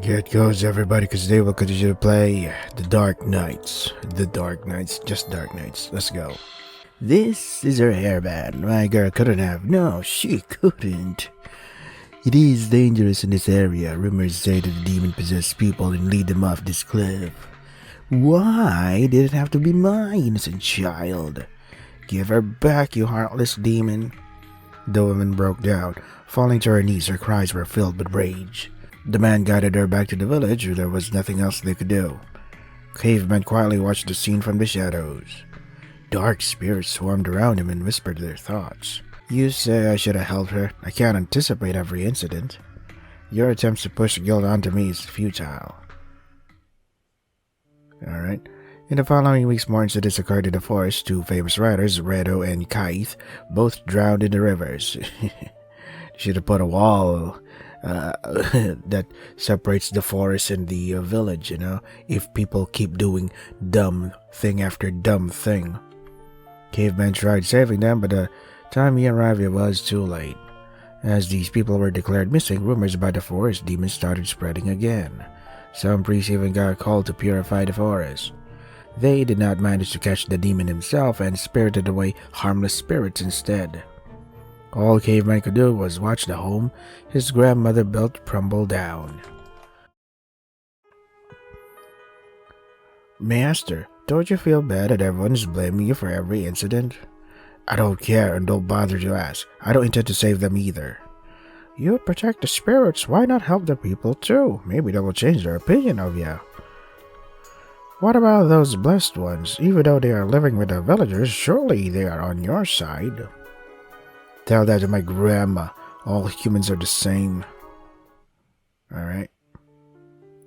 Get goes everybody, because they will continue to play The Dark Knights. The Dark Knights, just Dark Knights. Let's go. This is her hairband. My girl couldn't have. No, she couldn't. It is dangerous in this area. Rumors say that the demon possesses people and lead them off this cliff. Why did it have to be my innocent child? Give her back, you heartless demon. The woman broke down. Falling to her knees, her cries were filled with rage. The man guided her back to the village. There was nothing else they could do. Cavemen quietly watched the scene from the shadows. Dark spirits swarmed around him and whispered their thoughts. You say I should have helped her. I can't anticipate every incident. Your attempts to push guilt onto me is futile. Alright. In the following weeks, more incidents occurred in the forest. Two famous riders, Redo and Kaith, both drowned in the rivers. Should have put a wall that separates the forest and the village, if people keep doing dumb thing after dumb thing. Caveman tried saving them, but the time he arrived it was too late. As these people were declared missing, rumors about the forest demons started spreading again. Some priests even got called to purify the forest. They did not manage to catch the demon himself and spirited away harmless spirits instead. All Caveman could do was watch the home his grandmother built crumble down. Master, don't you feel bad that everyone is blaming you for every incident? I don't care and don't bother to ask. I don't intend to save them either. You protect the spirits, why not help the people too? Maybe they will change their opinion of you. What about those blessed ones? Even though they are living with the villagers, surely they are on your side. Tell that to my grandma. All humans are the same. Alright.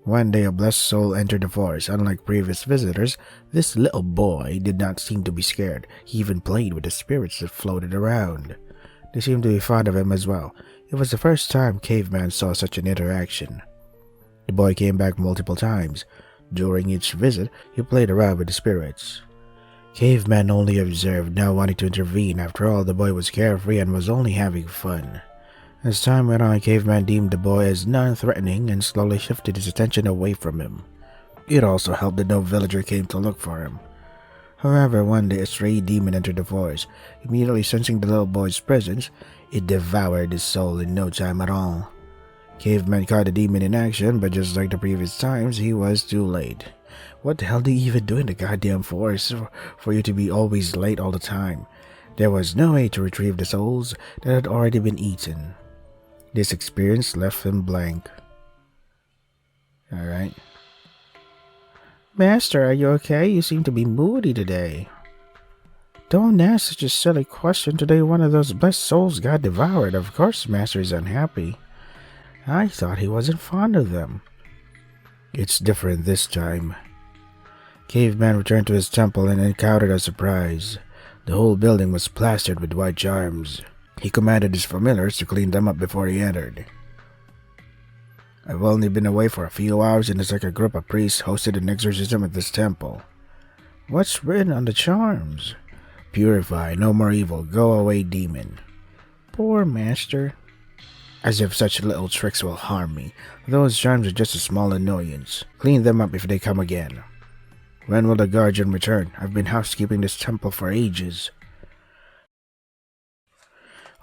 One day a blessed soul entered the forest. Unlike previous visitors, this little boy did not seem to be scared. He even played with the spirits that floated around. They seemed to be fond of him as well. It was the first time Caveman saw such an interaction. The boy came back multiple times. During each visit, he played around with the spirits. Caveman only observed, not wanting to intervene. After all, the boy was carefree and was only having fun. As time went on, Caveman deemed the boy as non-threatening and slowly shifted his attention away from him. It also helped that no villager came to look for him. However, one day a stray demon entered the forest. Immediately sensing the little boy's presence, it devoured his soul in no time at all. Caveman caught the demon in action, but just like the previous times, he was too late. What the hell do you even do in the goddamn forest for you to be always late all the time? There was no way to retrieve the souls that had already been eaten. This experience left him blank. Alright. Master, are you okay? You seem to be moody today. Don't ask such a silly question. Today one of those blessed souls got devoured. Of course Master is unhappy. I thought he wasn't fond of them. It's different this time. Caveman returned to his temple and encountered a surprise. The whole building was plastered with white charms. He commanded his familiars to clean them up before he entered. I've only been away for a few hours and it's like a group of priests hosted an exorcism at this temple. What's written on the charms? Purify, no more evil, go away demon. Poor master. As if such little tricks will harm me. Those charms are just a small annoyance. Clean them up if they come again. When will the guardian return? I've been housekeeping this temple for ages.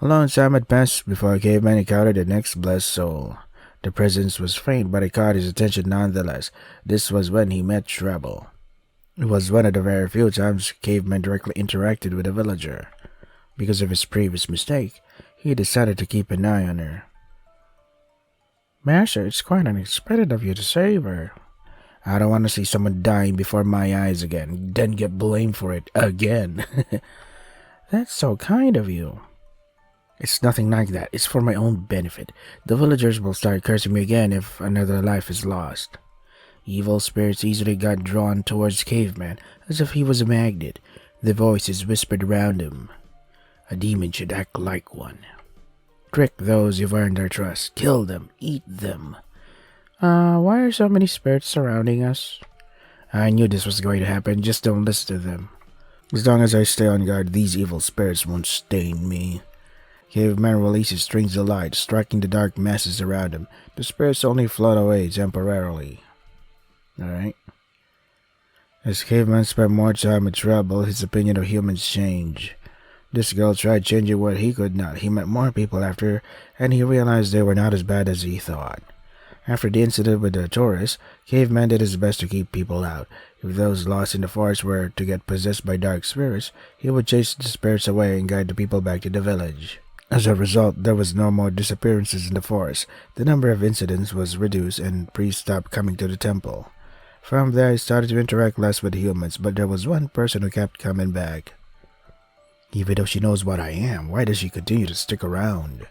A long time had passed before Caveman encountered the next blessed soul. The presence was faint, but it caught his attention nonetheless. This was when he met trouble. It was one of the very few times Caveman directly interacted with a villager. Because of his previous mistake, he decided to keep an eye on her. Master, it's quite unexpected of you to save her. I don't want to see someone dying before my eyes again, then get blamed for it again. That's so kind of you. It's nothing like that. It's for my own benefit. The villagers will start cursing me again if another life is lost. Evil spirits easily got drawn towards Caveman, as if he was a magnet. The voices whispered around him. A demon should act like one. Trick those you've earned their trust. Kill them. Eat them. Why are so many spirits surrounding us? I knew this was going to happen. Just don't listen to them. As long as I stay on guard, these evil spirits won't stain me. Caveman releases strings of light, striking the dark masses around him. The spirits only float away temporarily. Alright. As Caveman spent more time with trouble, his opinion of humans changed. This girl tried changing what he could not. He met more people after her, and he realized they were not as bad as he thought. After the incident with the tourists, Caveman did his best to keep people out. If those lost in the forest were to get possessed by dark spirits, he would chase the spirits away and guide the people back to the village. As a result, there was no more disappearances in the forest. The number of incidents was reduced, and priests stopped coming to the temple. From there, he started to interact less with humans, but there was one person who kept coming back. Even though she knows what I am, why does she continue to stick around?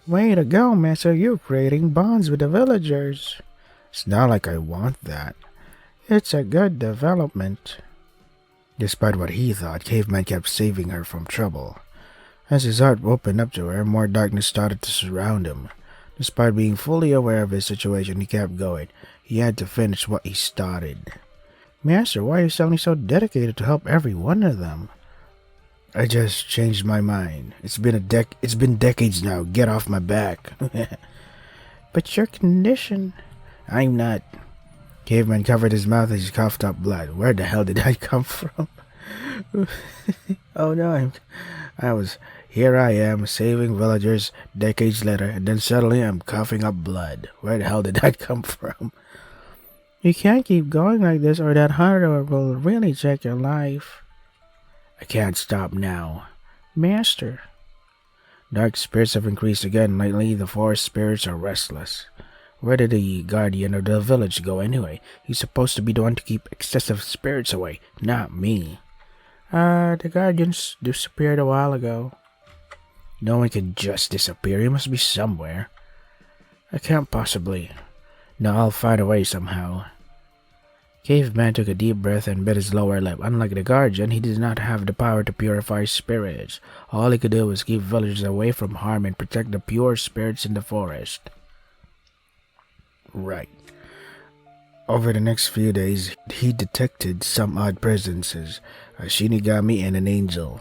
Way to go, Master. You're creating bonds with the villagers. It's not like I want that. It's a good development. Despite what he thought, Caveman kept saving her from trouble. As his heart opened up to her, more darkness started to surround him. Despite being fully aware of his situation, he kept going. He had to finish what he started. Master, why are you suddenly so dedicated to help every one of them? I just changed my mind. It's been decades now. Get off my back. But your condition... I'm not... Caveman covered his mouth as he coughed up blood. Where the hell did I come from? Oh no, Here I am, saving villagers decades later, and then suddenly I'm coughing up blood. Where the hell did that come from? You can't keep going like this, or that hunter will really check your life. I can't stop now. Master. Dark spirits have increased again. Lately, the forest spirits are restless. Where did the guardian of the village go anyway? He's supposed to be the one to keep excessive spirits away, not me. The guardians disappeared a while ago. No one can just disappear. He must be somewhere. I can't possibly. No, I'll find a way somehow. Caveman took a deep breath and bit his lower lip. Unlike the guardian, he did not have the power to purify spirits. All he could do was keep villagers away from harm and protect the pure spirits in the forest. Right. Over the next few days, he detected some odd presences, a Shinigami and an angel.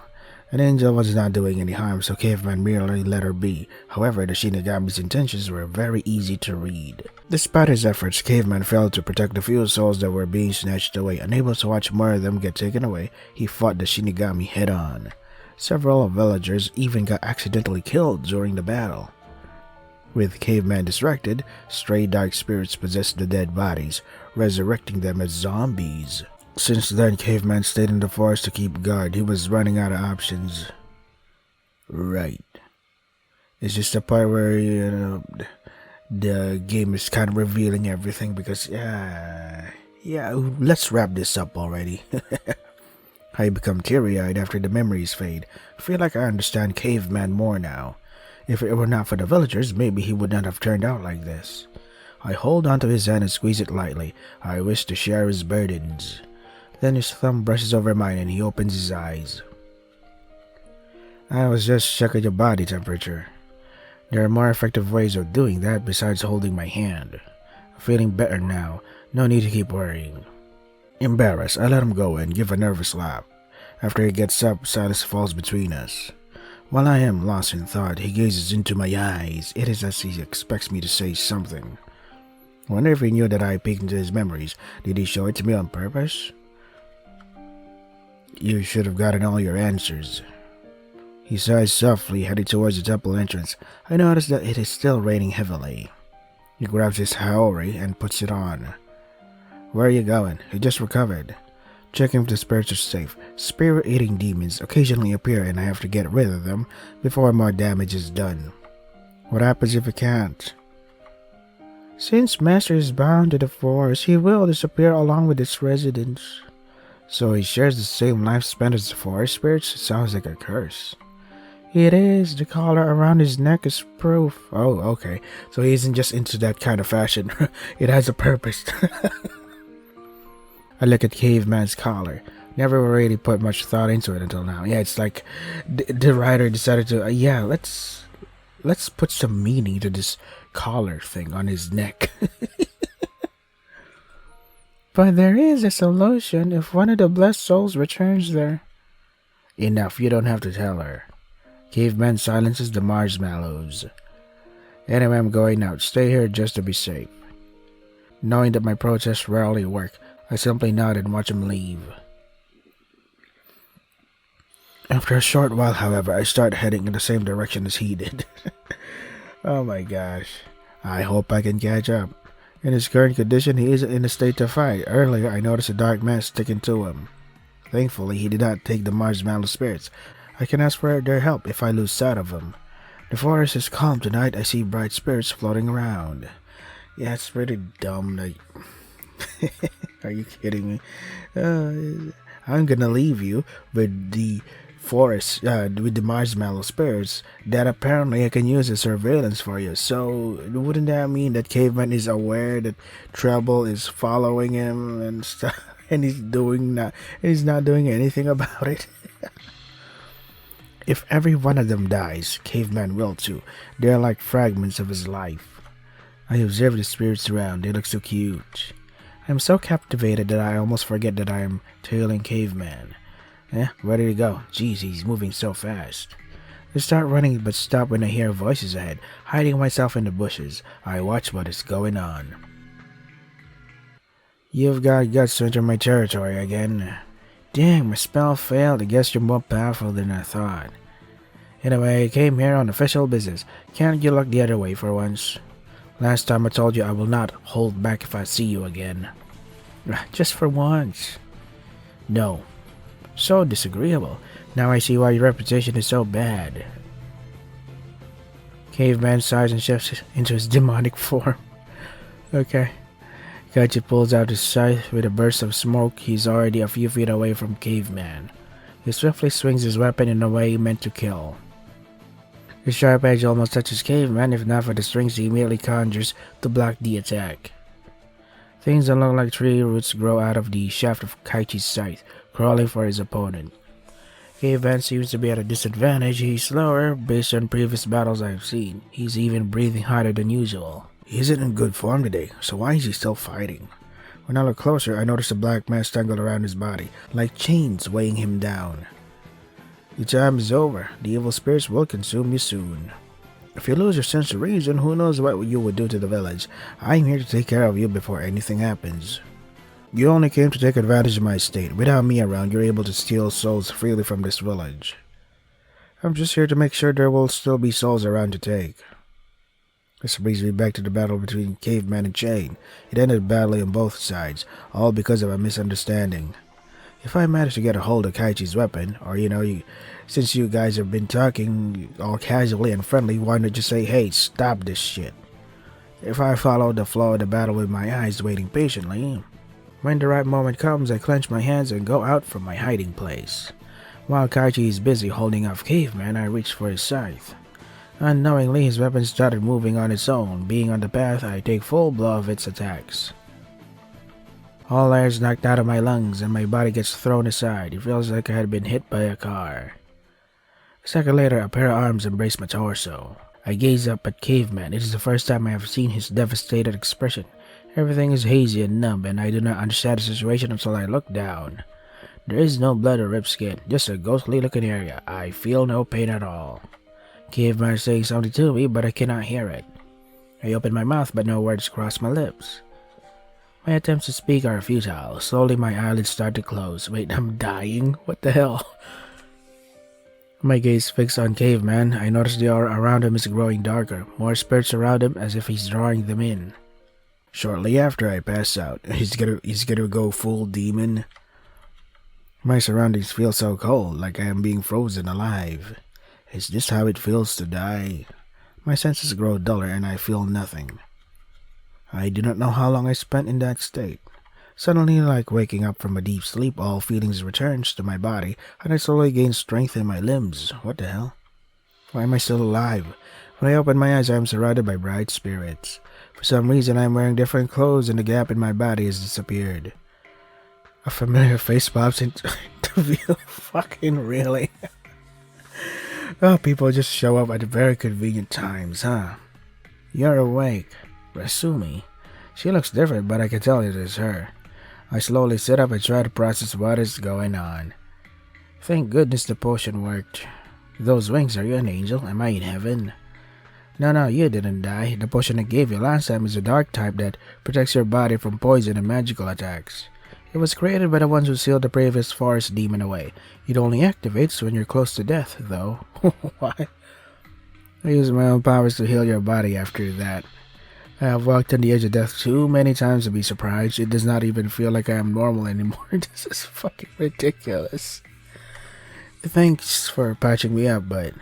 An angel was not doing any harm, so Caveman merely let her be. However, the Shinigami's intentions were very easy to read. Despite his efforts, Caveman failed to protect the few souls that were being snatched away. Unable to watch more of them get taken away, he fought the Shinigami head-on. Several villagers even got accidentally killed during the battle. With Caveman distracted, stray dark spirits possessed the dead bodies, resurrecting them as zombies. Since then, Caveman stayed in the forest to keep guard. He was running out of options. Right. It's just the part where, the game is kind of revealing everything because, let's wrap this up already. I become teary-eyed after the memories fade. I feel like I understand Caveman more now. If it were not for the villagers, maybe he would not have turned out like this. I hold onto his hand and squeeze it lightly. I wish to share his burdens. Then his thumb brushes over mine and he opens his eyes. I was just checking your body temperature. There are more effective ways of doing that besides holding my hand. I'm feeling better now. No need to keep worrying. Embarrassed, I let him go and give a nervous laugh. After he gets up, silence falls between us. While I am lost in thought, he gazes into my eyes. It is as he expects me to say something. Wonder if he knew that I peeked into his memories. Did he show it to me on purpose? You should have gotten all your answers. He sighs softly, heading towards the temple entrance. I notice that it is still raining heavily. He grabs his haori and puts it on. Where are you going? He just recovered. Checking if the spirits are safe. Spirit-eating demons occasionally appear and I have to get rid of them before more damage is done. What happens if he can't? Since Master is bound to the forest, he will disappear along with its residents. So he shares the same lifespan as the forest spirits? It sounds like a curse. It is. The collar around his neck is proof. Oh, okay. So he isn't just into that kind of fashion. It has a purpose. I look at Caveman's collar. Never really put much thought into it until now. Yeah, it's like the writer decided to, let's put some meaning to this collar thing on his neck. But there is a solution if one of the blessed souls returns there. Enough, you don't have to tell her. Caveman silences the marshmallows. Anyway, I'm going out. Stay here just to be safe. Knowing that my protests rarely work, I simply nod and watch him leave. After a short while, however, I start heading in the same direction as he did. Oh my gosh. I hope I can catch up. In his current condition, he isn't in a state to fight. Earlier, I noticed a dark mass sticking to him. Thankfully, he did not take the marshmallow spirits. I can ask for their help if I lose sight of him. The forest is calm tonight. I see bright spirits floating around. Yeah, it's pretty dumb. Are you kidding me? I'm gonna leave you with the forest, with the marshmallow spirits that apparently I can use as surveillance for you. So wouldn't that mean that Caveman is aware that trouble is following him and stuff, and he's not doing anything about it? If every one of them dies, Caveman will too. They're like fragments of his life. I observe the spirits around. They look so cute. I'm so captivated that I almost forget that I am tailing Caveman. Where did he go? Jeez, he's moving so fast. I start running but stop when I hear voices ahead. Hiding myself in the bushes, I watch what is going on. You've got guts to enter my territory again. Dang, my spell failed. I guess you're more powerful than I thought. Anyway, I came here on official business. Can't you look the other way for once? Last time I told you I will not hold back if I see you again. Just for once. No. So disagreeable. Now I see why your reputation is so bad. Caveman sighs and shifts into his demonic form. Okay. Kachi pulls out his scythe. With a burst of smoke, he's already a few feet away from Caveman. He swiftly swings his weapon in a way meant to kill. His sharp edge almost touches Caveman, if not for the strings he immediately conjures to block the attack. Things that look like tree roots grow out of the shaft of Kaichi's scythe, crawling for his opponent. Caveman seems to be at a disadvantage. He's slower based on previous battles I've seen. He's even breathing harder than usual. He isn't in good form today, so why is he still fighting? When I look closer, I notice a black mass tangled around his body, like chains weighing him down. Your time is over. The evil spirits will consume you soon. If you lose your sense of reason, who knows what you would do to the village. I'm here to take care of you before anything happens. You only came to take advantage of my state. Without me around, you're able to steal souls freely from this village. I'm just here to make sure there will still be souls around to take. This brings me back to the battle between Caveman and Chain. It ended badly on both sides, all because of a misunderstanding. If I manage to get a hold of Kaichi's weapon, or since you guys have been talking all casually and friendly, why not just say, hey, stop this shit? If I follow the flow of the battle with my eyes waiting patiently, when the right moment comes, I clench my hands and go out from my hiding place. While Kaichi is busy holding off Caveman, I reach for his scythe. Unknowingly, his weapon started moving on its own. Being on the path, I take full blow of its attacks. All air is knocked out of my lungs and my body gets thrown aside. It feels like I had been hit by a car. A second later, a pair of arms embrace my torso. I gaze up at Caveman. It is the first time I have seen his devastated expression. Everything is hazy and numb, and I do not understand the situation until I look down. There is no blood or ripped skin, just a ghostly looking area. I feel no pain at all. Caveman is saying something to me, but I cannot hear it. I open my mouth, but no words cross my lips. My attempts to speak are futile. Slowly my eyelids start to close. Wait, I'm dying? What the hell? My gaze fixed on Caveman. I notice the aura around him is growing darker. More spirits around him as if he's drawing them in. Shortly after I pass out, he's gonna go full demon. My surroundings feel so cold, like I am being frozen alive. Is this how it feels to die? My senses grow duller and I feel nothing. I do not know how long I spent in that state. Suddenly, like waking up from a deep sleep, all feelings returns to my body, and I slowly gain strength in my limbs. What the hell? Why am I still alive? When I open my eyes, I am surrounded by bright spirits. For some reason, I am wearing different clothes and the gap in my body has disappeared. A familiar face pops into view. Fucking really? Oh, people just show up at very convenient times, huh? You're awake. Rasumi. She looks different, but I can tell it is her. I slowly sit up and try to process what is going on. Thank goodness the potion worked. Those wings, are you an angel? Am I in heaven? No, you didn't die. The potion I gave you last time is a dark type that protects your body from poison and magical attacks. It was created by the ones who sealed the previous forest demon away. It only activates when you're close to death, though. Why? I used my own powers to heal your body after that. I have walked on the edge of death too many times to be surprised. It does not even feel like I am normal anymore. This is fucking ridiculous. Thanks for patching me up, but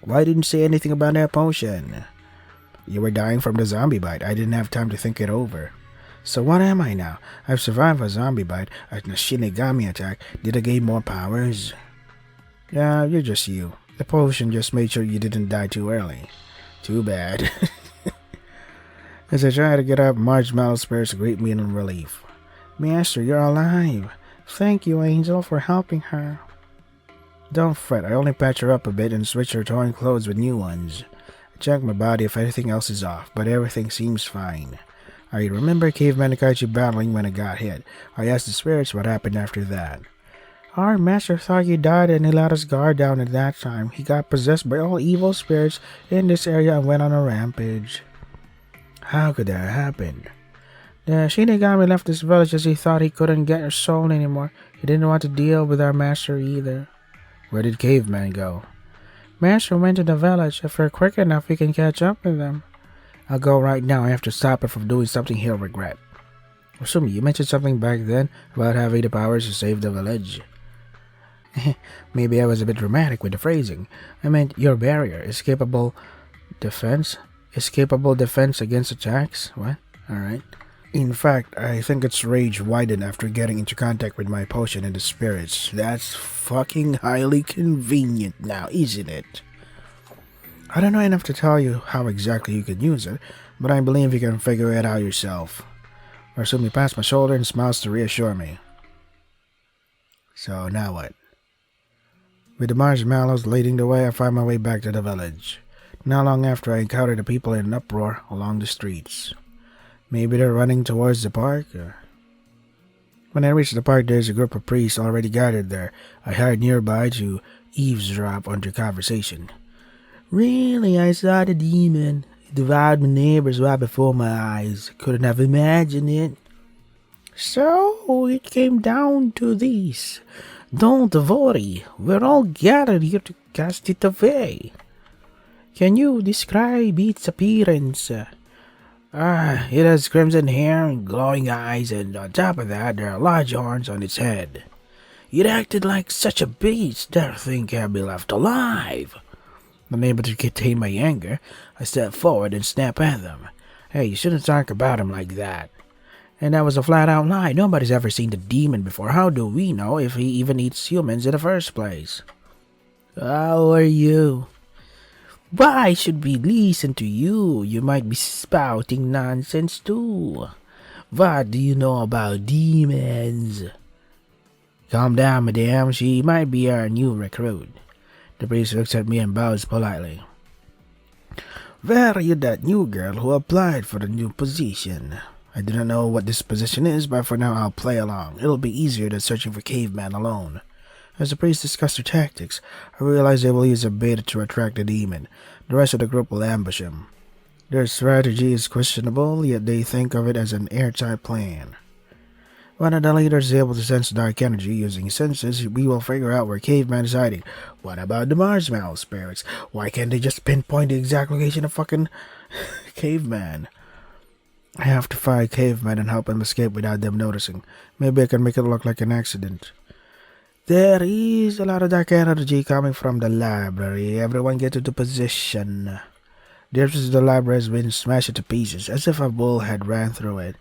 why didn't you say anything about that potion? You were dying from the zombie bite. I didn't have time to think it over. So what am I now? I've survived a zombie bite, a Shinigami attack. Did I gain more powers? Yeah, you're just you. The potion just made sure you didn't die too early. Too bad. As I try to get up, Marshmallow spirits greet me in relief. Master, you're alive. Thank you, Angel, for helping her. Don't fret, I only patch her up a bit and switch her torn clothes with new ones. I check my body if anything else is off, but everything seems fine. I remember Caveman Akaichi battling when I got hit. I asked the spirits what happened after that. Our master thought you died and he let us guard down at that time. He got possessed by all evil spirits in this area and went on a rampage. How could that happen? The Shinigami left this village as he thought he couldn't get her soul anymore. He didn't want to deal with our master either. Where did Caveman go? Master went to the village. If we're quick enough, we can catch up with him. I'll go right now. I have to stop him from doing something he'll regret. Asumi, you mentioned something back then about having the powers to save the village. Maybe I was a bit dramatic with the phrasing. I meant your barrier is capable defense against attacks? What? Alright. In fact, I think its rage widened after getting into contact with my potion and the spirits. That's fucking highly convenient now, isn't it? I don't know enough to tell you how exactly you can use it, but I believe you can figure it out yourself. Marsumi pats my shoulder and smiles to reassure me. So now what? With the marshmallows leading the way, I find my way back to the village. Not long after, I encounter the people in an uproar along the streets. Maybe they're running towards the park? When I reach the park, there's a group of priests already gathered there. I hide nearby to eavesdrop on their conversation. Really, I saw the demon. It devoured my neighbors right before my eyes. Couldn't have imagined it. So, it came down to this. Don't worry, we're all gathered here to cast it away. Can you describe its appearance? It has crimson hair and glowing eyes, and on top of that, there are large horns on its head. It acted like such a beast that thing can't be left alive. Unable to contain my anger, I step forward and snap at them. Hey, you shouldn't talk about him like that. And that was a flat-out lie. Nobody's ever seen the demon before. How do we know if he even eats humans in the first place? How are you? Why should we listen to you? You might be spouting nonsense too. What do you know about demons? Calm down, madame. She might be our new recruit. The priest looks at me and bows politely. Where are you, that new girl who applied for the new position? I do not know what this position is, but for now I'll play along. It'll be easier than searching for Caveman alone. As the priests discuss their tactics, I realize they will use a bait to attract the demon. The rest of the group will ambush him. Their strategy is questionable, yet they think of it as an airtight plan. One of the leaders is able to sense dark energy using senses. We will figure out where Caveman is hiding. What about the marshmallow spirits? Why can't they just pinpoint the exact location of fucking Caveman? I have to find Caveman and help him escape without them noticing. Maybe I can make it look like an accident. There is a lot of dark energy coming from the library. Everyone get into position. The entrance to the library has been smashed to pieces, as if a bull had ran through it.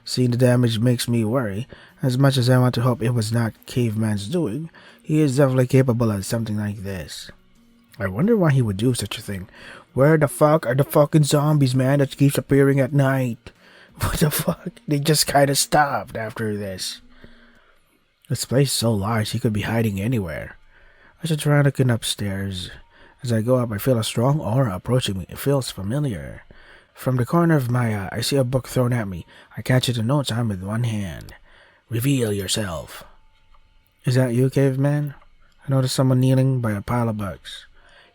Seeing the damage makes me worry. As much as I want to hope it was not Caveman's doing, he is definitely capable of something like this. I wonder why he would do such a thing. Where the fuck are the fucking zombies, man, that keeps appearing at night? What the fuck? They just kinda stopped after this. This place is so large, he could be hiding anywhere. I should try looking upstairs. As I go up, I feel a strong aura approaching me. It feels familiar. From the corner of my eye, I see a book thrown at me. I catch it in no time with one hand. Reveal yourself. Is that you, Caveman? I notice someone kneeling by a pile of books.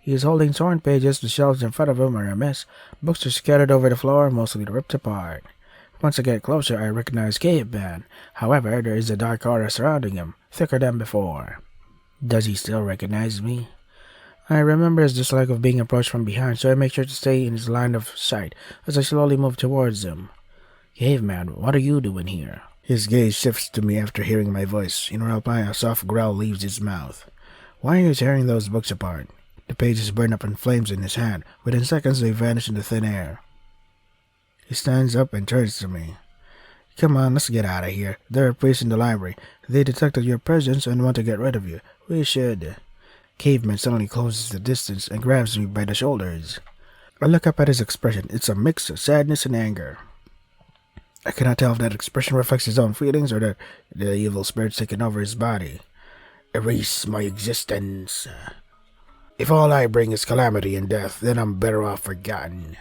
He is holding torn pages. The shelves in front of him are a mess. Books are scattered over the floor, mostly ripped apart. Once I get closer, I recognize Caveman. However, there is a dark aura surrounding him, thicker than before. Does he still recognize me? I remember his dislike of being approached from behind, so I make sure to stay in his line of sight as I slowly move towards him. Caveman, what are you doing here? His gaze shifts to me after hearing my voice. In reply, a soft growl leaves his mouth. Why are you tearing those books apart? The pages burn up in flames in his hand. Within seconds, they vanish into thin air. He stands up and turns to me. Come on, let's get out of here. There are priests in the library. They detected your presence and want to get rid of you. We should. Caveman suddenly closes the distance and grabs me by the shoulders. I look up at his expression. It's a mix of sadness and anger. I cannot tell if that expression reflects his own feelings or the evil spirit's taking over his body. Erase my existence. If all I bring is calamity and death, then I'm better off forgotten.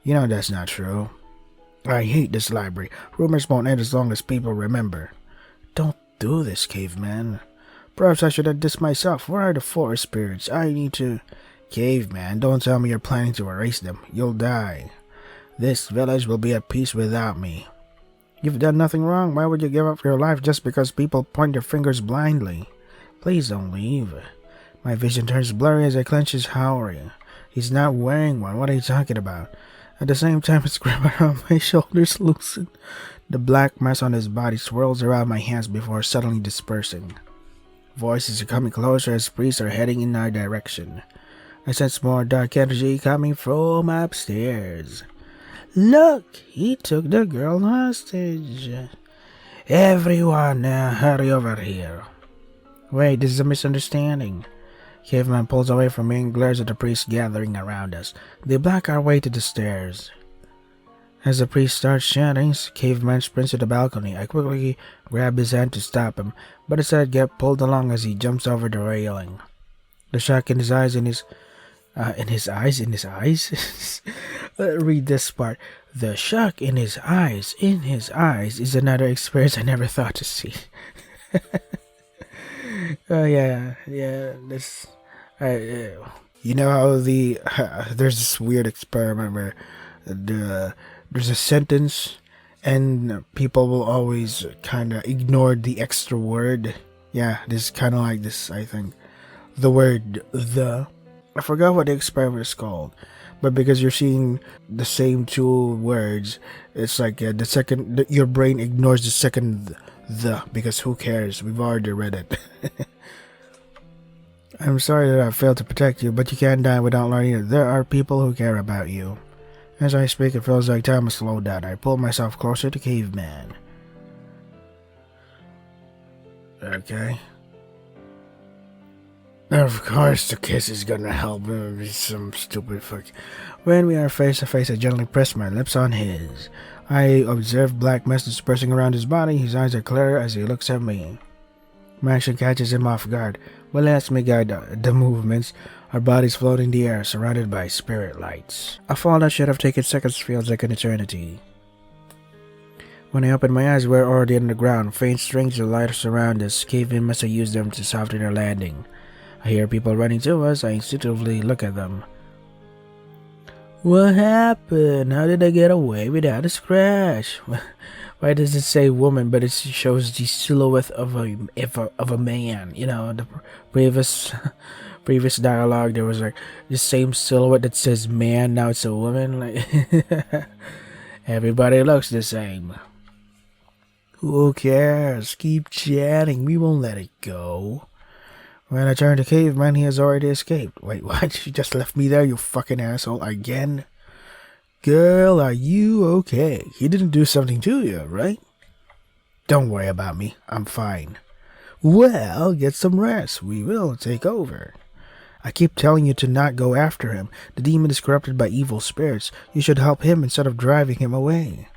You know that's not true. I hate this library. Rumors won't end as long as people remember. Don't do this, Caveman. Perhaps I should have this myself. Where are the forest spirits? I need to... Caveman, don't tell me you're planning to erase them. You'll die. This village will be at peace without me. You've done nothing wrong. Why would you give up your life just because people point their fingers blindly? Please don't leave. My vision turns blurry as I clench his howling. He's not wearing one. What are you talking about? At the same time, his grip around my shoulders loosen. The black mass on his body swirls around my hands before suddenly dispersing. Voices are coming closer as priests are heading in our direction. I sense more dark energy coming from upstairs. Look, he took the girl hostage. Everyone, hurry over here. Wait, this is a misunderstanding. Caveman pulls away from me and glares at the priests gathering around us. They block our way to the stairs. As the priest starts chanting, Caveman sprints to the balcony. I quickly grab his hand to stop him, but instead get pulled along as he jumps over the railing. The shock in his eyes, in his eyes? Read this part. The shock in his eyes, is another experience I never thought to see. This... You know how there's this weird experiment where there's a sentence and people will always kind of ignore the extra word. Yeah, this is kind of like this, I think. The word the. I forgot what the experiment is called, but because you're seeing the same two words, it's like your brain ignores the second the, because who cares? We've already read it. I'm sorry that I failed to protect you, but you can't die without learning that there are people who care about you. As I speak, it feels like time has slowed down. I pull myself closer to Caveman. Okay. Of course the kiss is gonna help him. Some stupid fuck. When we are face to face, I gently press my lips on his. I observe black mist dispersing around his body. His eyes are clear as he looks at me. My action catches him off guard. Well, lets me guide the movements. Our bodies float in the air, surrounded by spirit lights. A fall that should have taken seconds feels like an eternity. When I open my eyes, we're already on the ground. Faint strings of light surround us. Cavemen must have used them to soften our landing. I hear people running to us. I instinctively look at them. What happened? How did I get away without a scratch? Why does it say woman, but it shows the silhouette of a man? You know, the previous dialogue, there was like the same silhouette that says man. Now it's a woman. Like everybody looks the same. Who cares? Keep chatting. We won't let it go. When I turn to Caveman, he has already escaped. Wait, what? You just left me there, you fucking asshole, again? Girl, are you okay? He didn't do something to you, right? Don't worry about me. I'm fine. Well, get some rest. We will take over. I keep telling you to not go after him. The demon is corrupted by evil spirits. You should help him instead of driving him away.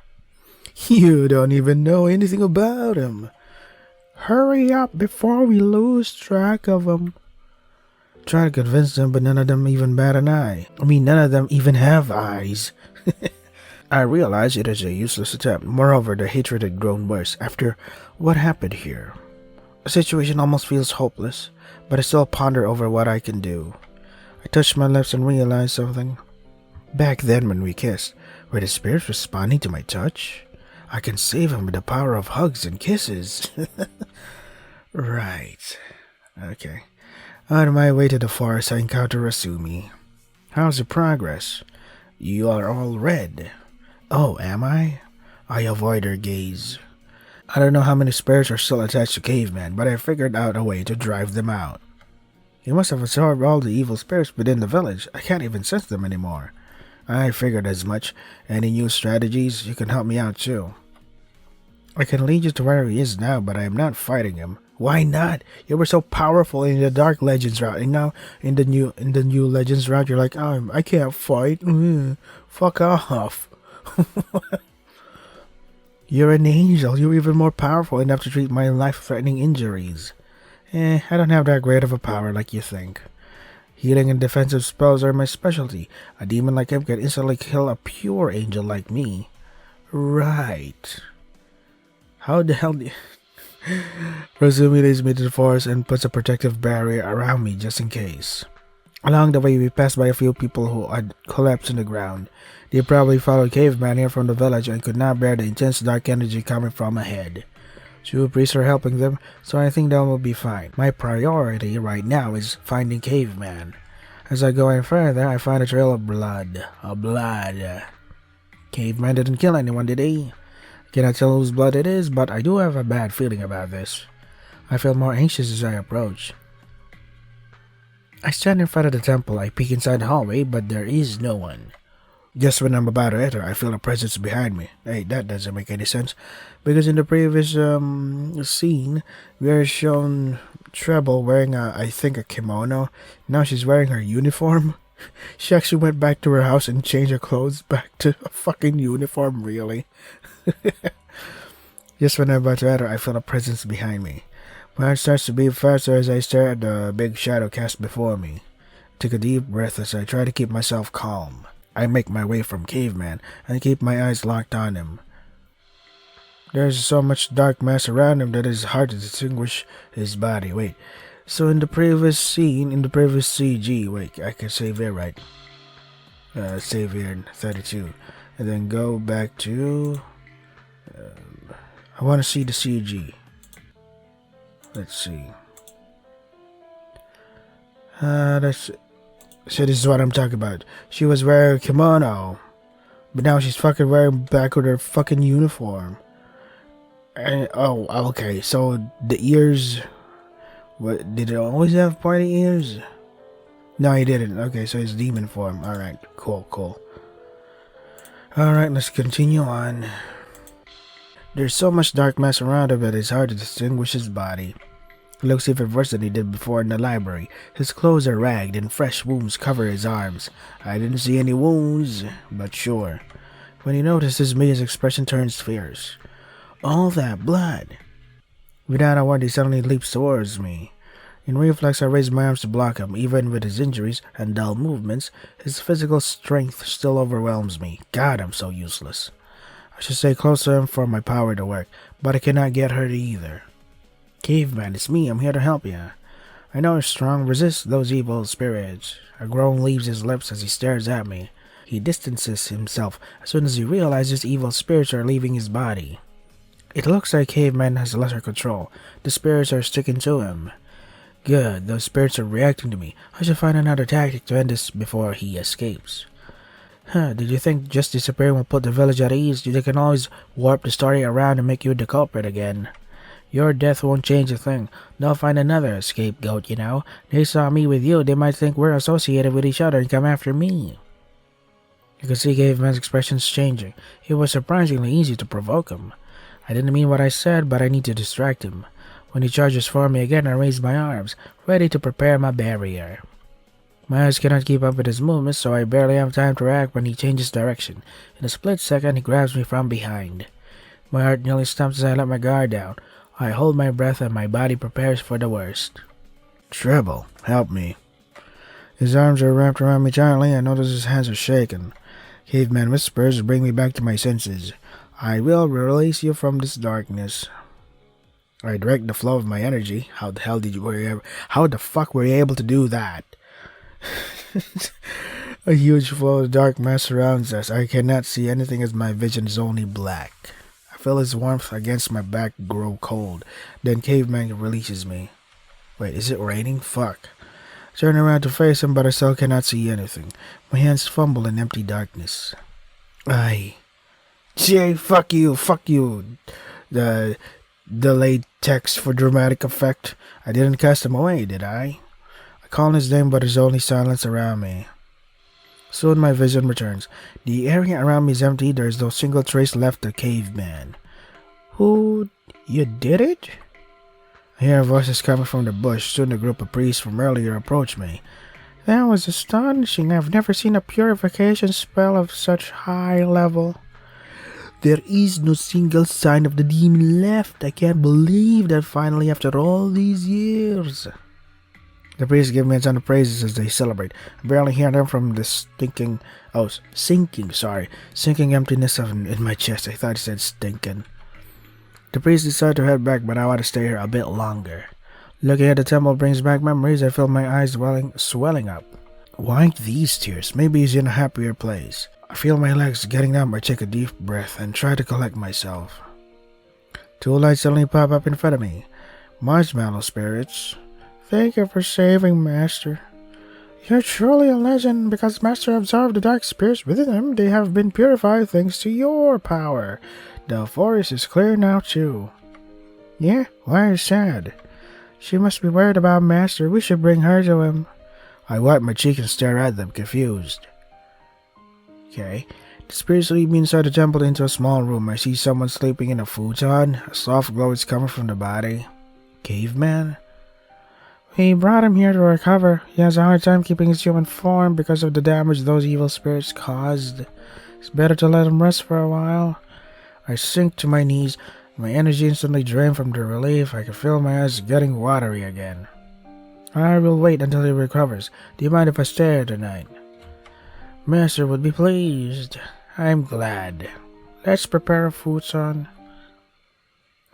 You don't even know anything about him. Hurry up before we lose track of him. Try to convince them, but none of them even bat an eye. None of them even have eyes. I realize it is a useless attempt. Moreover, the hatred had grown worse after what happened here. The situation almost feels hopeless, but I still ponder over what I can do. I touch my lips and realize something. Back then when we kissed, were the spirits responding to my touch? I can save him with the power of hugs and kisses. Right. Okay. On my way to the forest, I encounter Rasumi. How's your progress? You are all red. Oh, am I? I avoid her gaze. I don't know how many spirits are still attached to Caveman, but I figured out a way to drive them out. He must have absorbed all the evil spirits within the village. I can't even sense them anymore. I figured as much. Any new strategies? You can help me out too. I can lead you to where he is now, but I am not fighting him. Why not? You were so powerful in the Dark Legends route, and now in the new Legends route, you're like, oh, I can't fight. Fuck off. You're an angel. You're even more powerful enough to treat my life-threatening injuries. I don't have that great of a power like you think. Healing and defensive spells are my specialty. A demon like him can instantly kill a pure angel like me. Right. How the hell do you... Rasumi leads me to the forest and puts a protective barrier around me just in case. Along the way, we passed by a few people who had collapsed in the ground. They probably followed Caveman here from the village and could not bear the intense dark energy coming from ahead. Two priests are helping them, so I think they will be fine. My priority right now is finding Caveman. As I go any further, I find a trail of blood. Caveman didn't kill anyone, did he? Cannot tell whose blood it is, but I do have a bad feeling about this. I feel more anxious as I approach. I stand in front of the temple. I peek inside the hallway, but there is no one. Just when I'm about to enter, I feel a presence behind me. Hey, that doesn't make any sense. Because in the previous scene, we are shown Treble wearing I think a kimono. Now she's wearing her uniform. She actually went back to her house and changed her clothes back to a fucking uniform, really. Just when I'm about to enter, I feel a presence behind me. My heart starts to beat faster as I stare at the big shadow cast before me. I take a deep breath as I try to keep myself calm. I make my way from Caveman and keep my eyes locked on him. There's so much dark mass around him that it is hard to distinguish his body. Wait, so in the previous scene, in the previous CG, wait, I can save here, right? Save here in 32. And then go back to... I want to see the CG. Let's see. So this is what I'm talking about. She was wearing a kimono, but now she's fucking wearing back with her fucking uniform. And, oh, okay. So the ears, what did it always have pointy ears? No, he didn't. Okay, so it's demon form. All right, cool. All right, let's continue on. There's so much dark mass around him that it's hard to distinguish his body. He looks even worse than he did before in the library. His clothes are ragged and fresh wounds cover his arms. I didn't see any wounds, but sure. When he notices me, his expression turns fierce. All that blood. Without a word, he suddenly leaps towards me. In reflex, I raise my arms to block him. Even with his injuries and dull movements, his physical strength still overwhelms me. God, I'm so useless. I should stay close to him for my power to work, but I cannot get hurt either. Caveman, it's me. I'm here to help you. I know you're strong. Resist those evil spirits. A groan leaves his lips as he stares at me. He distances himself as soon as he realizes evil spirits are leaving his body. It looks like Caveman has lesser control. The spirits are sticking to him. Good, those spirits are reacting to me. I should find another tactic to end this before he escapes. Did you think just disappearing will put the village at ease? They can always warp the story around and make you the culprit again. Your death won't change a thing. They'll find another scapegoat, you know. They saw me with you. They might think we're associated with each other and come after me. You could see Caveman's expressions changing. It was surprisingly easy to provoke him. I didn't mean what I said, but I need to distract him. When he charges for me again, I raise my arms, ready to prepare my barrier. My eyes cannot keep up with his movements, so I barely have time to react when he changes direction. In a split second, he grabs me from behind. My heart nearly stops as I let my guard down. I hold my breath and my body prepares for the worst. Treble, help me. His arms are wrapped around me gently. I notice his hands are shaking. Caveman whispers, bring me back to my senses. I will release you from this darkness. I direct the flow of my energy. How the fuck were you able to do that? A huge flow of dark mass surrounds us. I cannot see anything as my vision is only black. I feel his warmth against my back grow cold. Then Caveman releases me. Wait, is it raining? Fuck. I turn around to face him, but I still cannot see anything. My hands fumble in empty darkness. Jay, fuck you. The delayed text for dramatic effect. I didn't cast him away, did I? I call his name, but there's only silence around me. Soon my vision returns. The area around me is empty. There is no single trace left of Caveman. Who? You did it? I hear voices coming from the bush. Soon a group of priests from earlier approach me. That was astonishing. I've never seen a purification spell of such high level. There is no single sign of the demon left. I can't believe that finally after all these years. The priests give me a ton of praises as they celebrate. I barely hear them from the sinking emptiness in my chest. I thought it said stinking. The priests decide to head back, but I want to stay here a bit longer. Looking at the temple brings back memories. I feel my eyes swelling up. Why these tears? Maybe he's in a happier place. I feel my legs getting numb. I take a deep breath and try to collect myself. Two lights suddenly pop up in front of me. Marshmallow spirits. Thank you for saving Master. You're truly a legend. Because Master absorbed the dark spirits within him, they have been purified thanks to your power. The forest is clear now too. Yeah? Why are you sad? She must be worried about Master. We should bring her to him. I wipe my cheek and stare at them, confused. Okay. The spirits lead me inside the temple into a small room. I see someone sleeping in a futon. A soft glow is coming from the body. Caveman? We brought him here to recover. He has a hard time keeping his human form because of the damage those evil spirits caused. It's better to let him rest for a while. I sink to my knees. My energy instantly drained from the relief. I can feel my eyes getting watery again. I will wait until he recovers. Do you mind if I stay here tonight? Master would be pleased. I'm glad. Let's prepare a futon.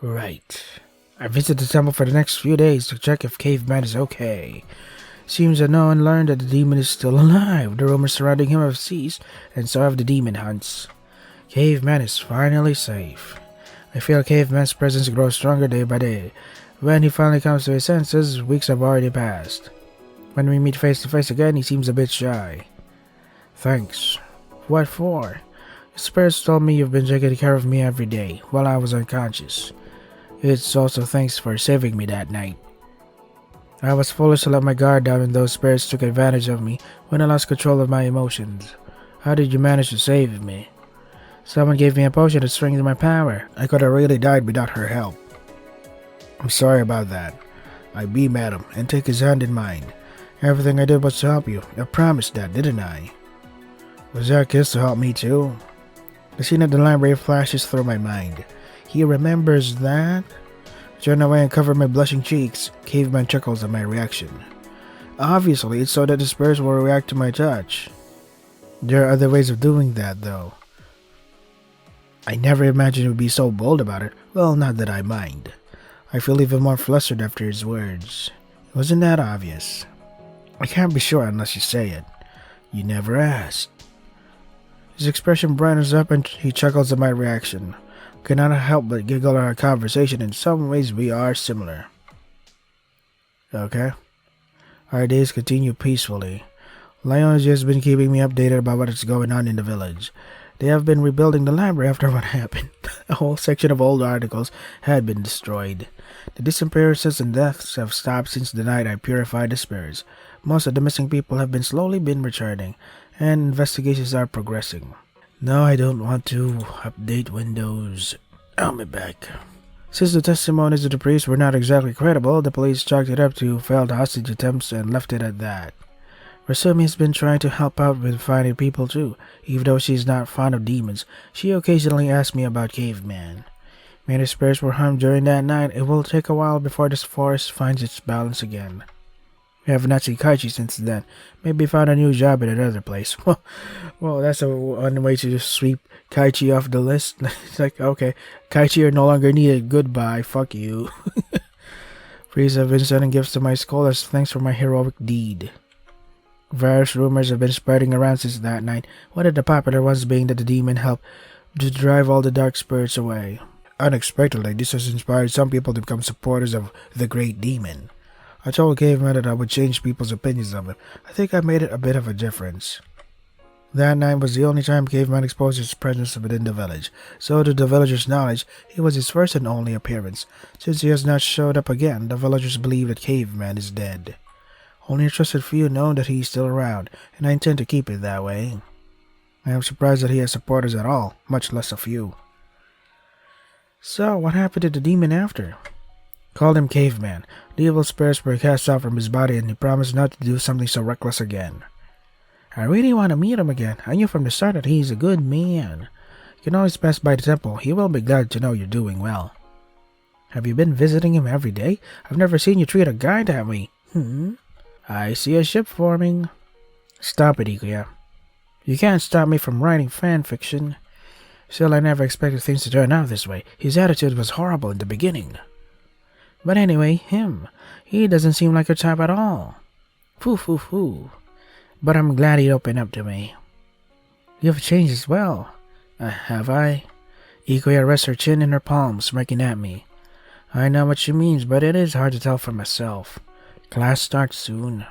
Right. I visit the temple for the next few days to check if Caveman is okay. Seems that no one learned that the demon is still alive. The rumors surrounding him have ceased, and so have the demon hunts. Caveman is finally safe. I feel Caveman's presence grow stronger day by day. When he finally comes to his senses, weeks have already passed. When we meet face to face again, he seems a bit shy. Thanks. What for? The spirits told me you've been taking care of me every day, while I was unconscious. It's also thanks for saving me that night. I was foolish to let my guard down and those spirits took advantage of me when I lost control of my emotions. How did you manage to save me? Someone gave me a potion to strengthen my power. I could have really died without her help. I'm sorry about that. I beam at him and take his hand in mine. Everything I did was to help you. I promised that, didn't I? Was that kiss to help me too? The scene at the library flashes through my mind. He remembers that? I turn away and cover my blushing cheeks. Caveman chuckles at my reaction. Obviously, it's so that the spirits will react to my touch. There are other ways of doing that, though. I never imagined he would be so bold about it. Well, not that I mind. I feel even more flustered after his words. It wasn't that obvious. I can't be sure unless you say it. You never asked. His expression brightens up and he chuckles at my reaction. Cannot help but giggle at our conversation. In some ways we are similar. Okay. Our days continue peacefully. Lion has just been keeping me updated about what is going on in the village. They have been rebuilding the library after what happened. A whole section of old articles had been destroyed. The disappearances and deaths have stopped since the night I purified the spirits. Most of the missing people have slowly been returning, and investigations are progressing. No, I don't want to update Windows. I'll be back. Since the testimonies of the priests were not exactly credible, the police chalked it up to failed hostage attempts and left it at that. Rasumi has been trying to help out with finding people too. Even though she's not fond of demons, she occasionally asks me about Caveman. Many spirits were harmed during that night. It will take a while before this forest finds its balance again. I have not seen Kaichi since then. Maybe found a new job at another place. Well, that's one way to just sweep Kaichi off the list. It's like, okay, Kaichi, you're no longer needed. Goodbye. Fuck you. Priests have been sending gifts to my school as thanks for my heroic deed. Various rumors have been spreading around since that night, one of the popular ones being that the demon helped to drive all the dark spirits away. Unexpectedly, this has inspired some people to become supporters of the Great Demon. I told Caveman that I would change people's opinions of it. I think I made it a bit of a difference. That night was the only time Caveman exposed his presence within the village, so to the villagers' knowledge, it was his first and only appearance. Since he has not showed up again, the villagers believe that Caveman is dead. Only a trusted few know that he is still around, and I intend to keep it that way. I am surprised that he has supporters at all, much less a few. So, what happened to the demon after? Called him Caveman. The evil spirits were cast out from his body and he promised not to do something so reckless again. I really want to meet him again. I knew from the start that he's a good man. You can always pass by the temple. He will be glad to know you're doing well. Have you been visiting him every day? I've never seen you treat a guy that way. I see a ship forming. Stop it, Ikuya. You can't stop me from writing fan fiction. Still, I never expected things to turn out this way. His attitude was horrible in the beginning. But anyway, him. He doesn't seem like your type at all. Foo. But I'm glad he opened up to me. You've changed as well. Have I? Ikuya rests her chin in her palms, smirking at me. I know what she means, but it is hard to tell for myself. Class starts soon.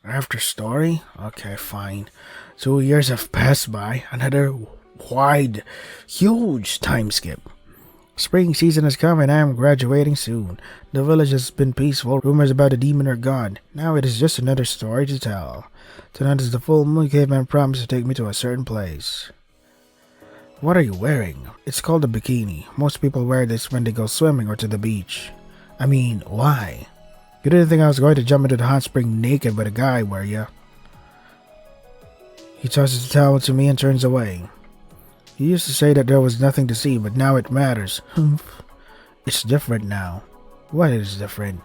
After story? Okay, fine. 2 years have passed by. Another wide, huge time skip. Spring season has come and I am graduating soon. The village has been peaceful. Rumors about the demon are gone. Now it is just another story to tell. Tonight is the full moon. Caveman promised to take me to a certain place. What are you wearing? It's called a bikini. Most people wear this when they go swimming or to the beach. I mean, why? You didn't think I was going to jump into the hot spring naked with a guy, were you? He tosses the towel to me and turns away. He used to say that there was nothing to see, but now it matters. It's different now. What is different?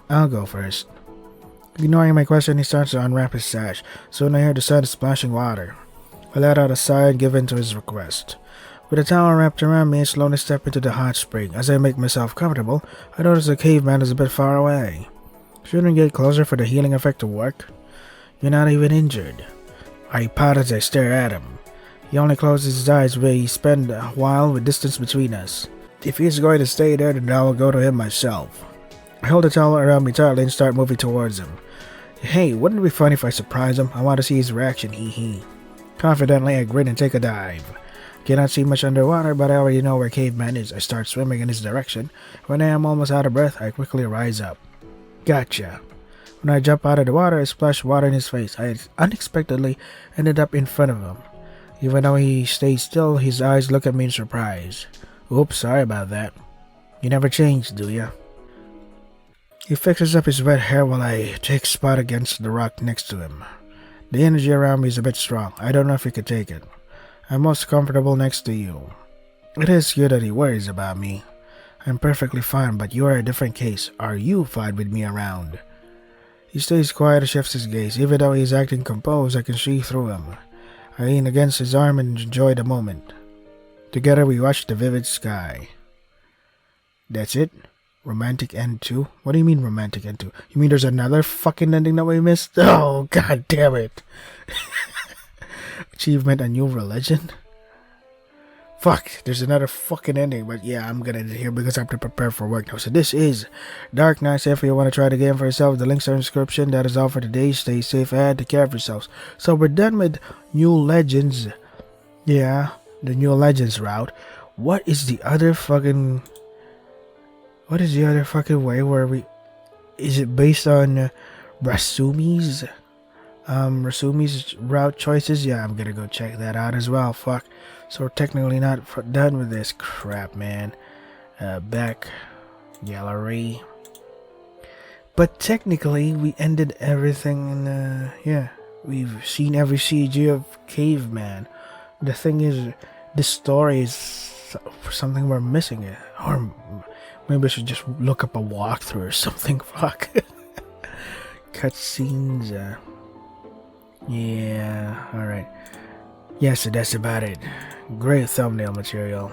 I'll go first. Ignoring my question, he starts to unwrap his sash. Soon I hear the sound of splashing water. I let out a sigh and give in to his request. With a towel wrapped around me, I slowly step into the hot spring. As I make myself comfortable, I notice the caveman is a bit far away. Shouldn't we get closer for the healing effect to work? You're not even injured. I pout as I stare at him. He only closes his eyes when we spend a while with distance between us. If he's going to stay there, then I will go to him myself. I hold the towel around me tightly and start moving towards him. Hey, wouldn't it be funny if I surprise him? I want to see his reaction, hee. Confidently, I grin and take a dive. Cannot see much underwater, but I already know where Caveman is. I start swimming in his direction. When I am almost out of breath, I quickly rise up. Gotcha. When I jump out of the water, I splash water in his face. I unexpectedly ended up in front of him. Even though he stays still, his eyes look at me in surprise. Oops, sorry about that. You never changed, do ya? He fixes up his wet hair while I take spot against the rock next to him. The energy around me is a bit strong. I don't know if he could take it. I'm most comfortable next to you. It is good that he worries about me. I'm perfectly fine, but you are a different case. Are you fine with me around? He stays quiet and shifts his gaze. Even though he is acting composed, I can see through him. I lean against his arm and enjoy the moment. Together we watch the vivid sky. That's it? Romantic end 2? What do you mean romantic end 2? You mean there's another fucking ending that we missed? Oh, god damn it. Achievement, a new religion? Fuck, there's another fucking ending, but yeah, I'm gonna end it here because I have to prepare for work now. So this is Dark Knights. If you want to try the game for yourself, the links are in the description. That is all for today. Stay safe and take care of yourselves. So we're done with New Legends. Yeah, the New Legends route. What is the other fucking way where we... Is it based on Rasumi's route choices? Yeah, I'm gonna go check that out as well. Fuck. So we're technically not done with this crap, man. Back gallery. But technically, we ended everything in, yeah. We've seen every CG of Caveman. The thing is, this story is something we're missing. Or maybe I should just look up a walkthrough or something. Fuck. cutscenes. Yeah, alright. Yes, that's about it. Great thumbnail material.